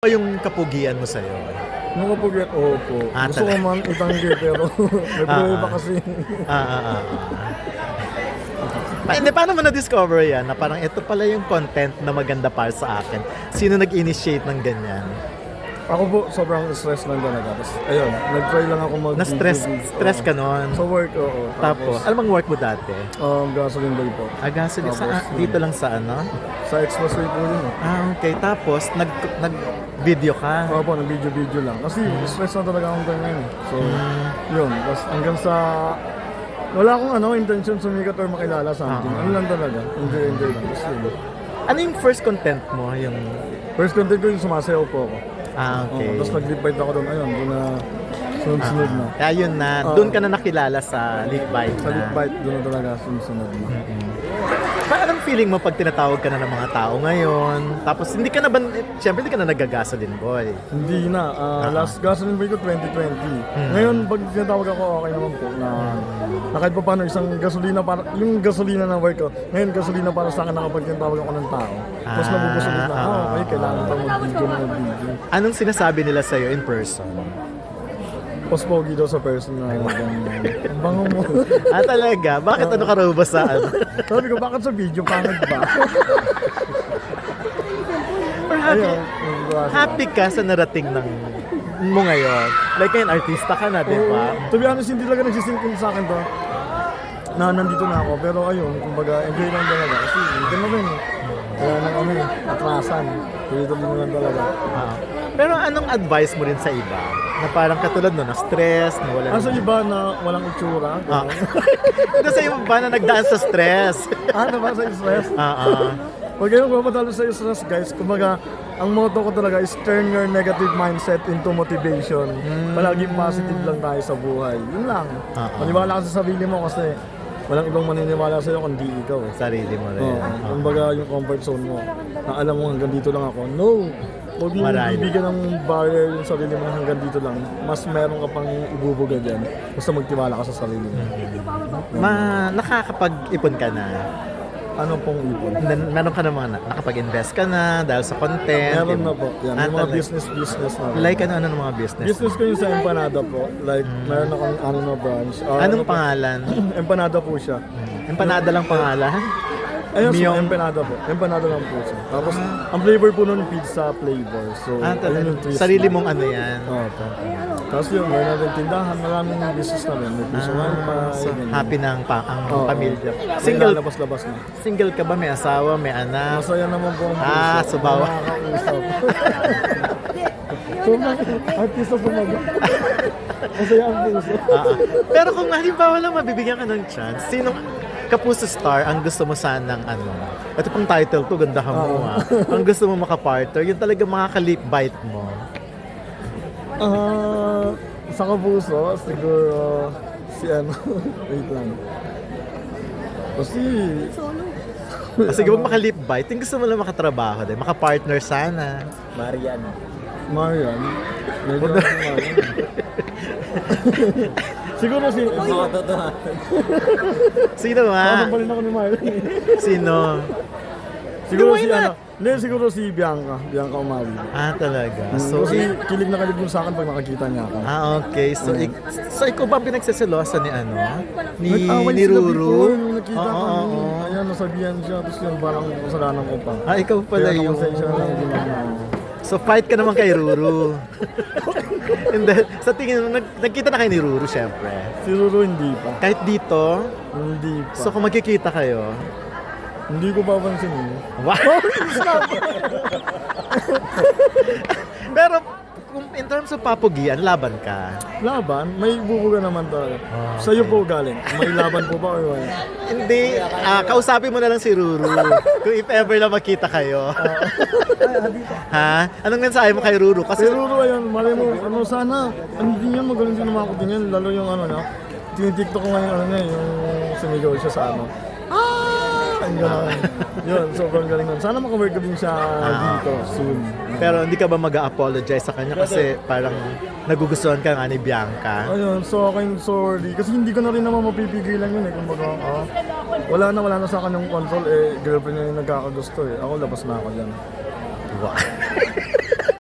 Ba yung kapugian mo sa'yo? Nung kapag opo. Ah, Gusto ko talaga? man itanggi pero may problema kasi. Hindi, paano mo na-discover yan na parang ito pala yung content na maganda para sa akin? Sino nag-initiate ng ganyan? Ako po, sobrang stress lang talaga. Tapos, ayun, nag-try lang ako mag Stress ka nun? Sa work, oo. Tapos, ano bang work mo dati? Gasoline boy po. Gasoline, dito lang sa ano? Sa expressway po yun. Okay. Tapos, nag-video ka? Oo po, nag-video lang. Kasi stress na talaga akong ganyan. So, yun. Tapos hanggang sa... Wala akong intention sumikat or makilala something. Ano lang talaga. Enjoy lang. Tapos yun. Ano yung first content mo? Yung... First content ko yung sumasayaw po ako. Okay. Tapos nag-lip bite ako doon. Ayun, doon na sunod-sunod na. Kaya yun na, doon ka na nakilala sa lip bite Sa lip na. bite, doon na talaga sunod na. Anong feeling mo pag tinatawag ka na ng mga tao ngayon? Tapos hindi ka na ba, siyempre hindi ka na nag-gasoline boy. Hindi na. Last gasoline boy ko 2020. Ngayon, pag tinatawag ako, okay naman po. Na kahit pa paano, isang gasolina para, yung gasolina na work ko, ngayon gasolina para sa akin na kapag tinatawag ako ng tao. Tapos nabubusulit na, okay, kailangan pa mag-video. Anong sinasabi nila sa'yo in person? Mas pogi daw sa person na ganyan. Ang bango mo. Talaga? Bakit ano ka raw ba sa ano? Sabi ko, bakit sa video? Pangit ba? Or happy ka sa narating ng mo ngayon? Like ngayon, artista ka na, di ba? To be honest, hindi talaga nagsisingkin sa akin to na nandito na ako. Pero ayun, kumbaga, enjoy lang talaga. Kasi hindi mo rin wala nang atrasan. Tuloy-tuloy mo lang talaga. Pero anong advice mo rin sa iba? Na parang katulad no, na-stress, na wala Sa iba na walang itsura. Ito sa iba na nagdaan sa stress. Ano ba sa stress? Huwag kayong mapadalo sa stress, guys. Kumbaga, ang motto ko talaga is turn your negative mindset into motivation. Palaging positive lang tayo sa buhay. Yun lang. Maniwala ka sa sarili mo kasi walang ibang maniniwala sa'yo kundi ikaw. Sarili mo rin. Kumbaga, yung comfort zone mo. Na alam mo hanggang dito lang ako. No! Huwag mo bibigyan ng barrier yung sarili mo na hanggang dito lang. Mas meron ka pang ibubuga dyan. Basta magtiwala ka sa sarili mo. Nakakapag-ipon ka na? Ano pong ipon? Meron ka na mga nakapag-invest ka na dahil sa content? Meron na po. Yan, yung mga business na. Like ano ng mga business? Business ko yung sa Empanada po. Like, meron akong na branch. Anong pangalan? Empanada po siya. Empanada lang pangalan? Ayun, so empanada po. Empanada lang po siya. Tapos, ang flavor po nun, pizza flavor. So, ayun yung twist. Sarili mong ano yan? Oo. Tapos yun, meron natin tindahan. Maraming business namin. May piso So, happy na ang pamilya. Labas-labas na. Single ka ba? May asawa? May anak? Masaya naman po ang puso. Subawa. Nakakausap. Artista po masaya ang puso. Pero kung halimbawa lang mabibigyan ka ng chance, sinong Kapuso Star ang gusto mo sanang ano? Ito pang title to, gandahan mo ang gusto mo makapartner, yun talaga makaka-lip bite mo. Sa Kapuso, siguro si ano, wait lang. Kasi Sige, wag maka-lip bite, yung gusto mo lang makatrabaho din, makapartner sana. Marian. Medyo Marian. Siguro si... Sino ba? Ano pa rin ako ni Marian. Sino? Siguro si ano. Hindi, siguro si Bianca. Bianca Umali. Talaga. So, kasi kilig na kilig mo sa akin pag nakakita niya ako. Okay. So ikaw ba pinagseselosa ni ano? Ni Nag-away sila Ruru? before, nung nakita kami. Ayan, nasabihan siya. Tapos yung parang kasalanan ko pa. Ikaw pala Kaya yung... nakonsensya na lang ginawa. So fight ka naman kay Ruru. And then, sa tingin mo, nagkita na kayo ni Ruru, syempre. Si Ruru hindi pa. Kahit dito, Hindi pa. so kung magkikita kayo, Hindi ko papansin eh. wow! Pero, kung in terms of papugian, laban ka. Laban? May bubuga naman talaga. Sa'yo po galing. May laban po ba or wala? Hindi, kausapin mo na lang si Ruru. Kung if ever lang magkita kayo. Ha? Anong mensahe mo kay Ruru? Si Kasi, Ruru, ayun, mali mo, sana, din yan, magaling din naman ako din yan, lalo yung tinitiktok ko ngayon, yung sumigaw siya sa ang gano'n. Yun, sobrang galing nun. Sana makawork ko din siya dito soon. pero hindi ka ba mag-apologize sa kanya kasi parang nagugustuhan ka nga ni Bianca? Ayun, so akin sorry. Kasi hindi ko na rin naman mapipigilan yun eh. Kumbaga, wala na sa kanyang control eh. Girlfriend niya yung nagkakagusto eh. Ako, labas na ako dyan. Wow.